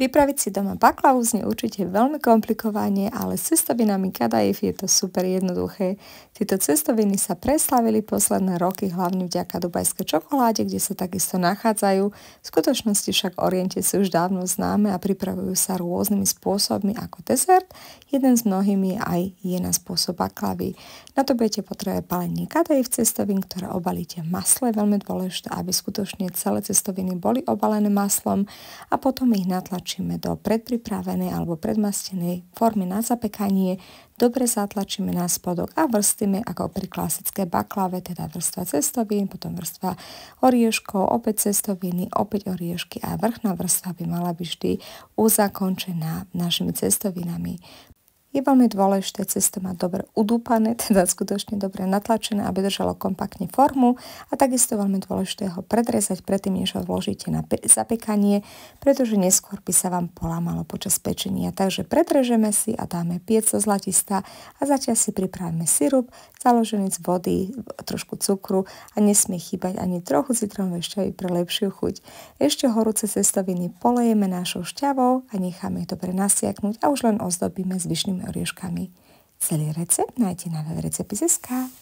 Pripraviť si doma baklavu znie určite veľmi komplikovane, ale s cestovinami Kadaif je to super jednoduché. Tieto cestoviny sa preslavili posledné roky hlavne vďaka dubajskej čokoláde, kde sa takisto nachádzajú. V skutočnosti však oriente sú už dávno známe a pripravujú sa rôznymi spôsobmi ako dezert. Jeden z mnohými aj je na spôsob baklavy. Na to budete potrebovať balenie Kadaif cestovín, ktoré obalíte v masle. Veľmi dôležité, aby skutočne celé cestoviny boli obalené maslom a potom ich natlačíme do predpripravenej alebo predmastenej formy na zapekanie. Dobre zatlačíme na spodok a vrstíme ako pri klasické baklave, teda vrstva cestovín, potom vrstva orieškov, opäť cestoviny, opäť oriešky a vrchná vrstva by mala byť vždy uzakončená našimi cestovinami. Je veľmi dôležité cesto mať dobre udúpané, teda skutočne dobre natlačené, aby držalo kompaktne formu a takisto veľmi dôležité ho predrezať predtým, než ho vložíte na zapekanie, pretože neskôr by sa vám polámalo počas pečenia. Takže predrežeme si a dáme piec do zlatista a zatiaľ si pripravíme sirup, založený z vody, trošku cukru a nesmie chýbať ani trochu citrónovej šťavy pre lepšiu chuť. Ešte horúce cestoviny polejeme našou šťavou a necháme ich dobre nasiaknúť a už len ozdobíme zvyšnými orieškami. Celý recept nájdete na www.recepty.sk.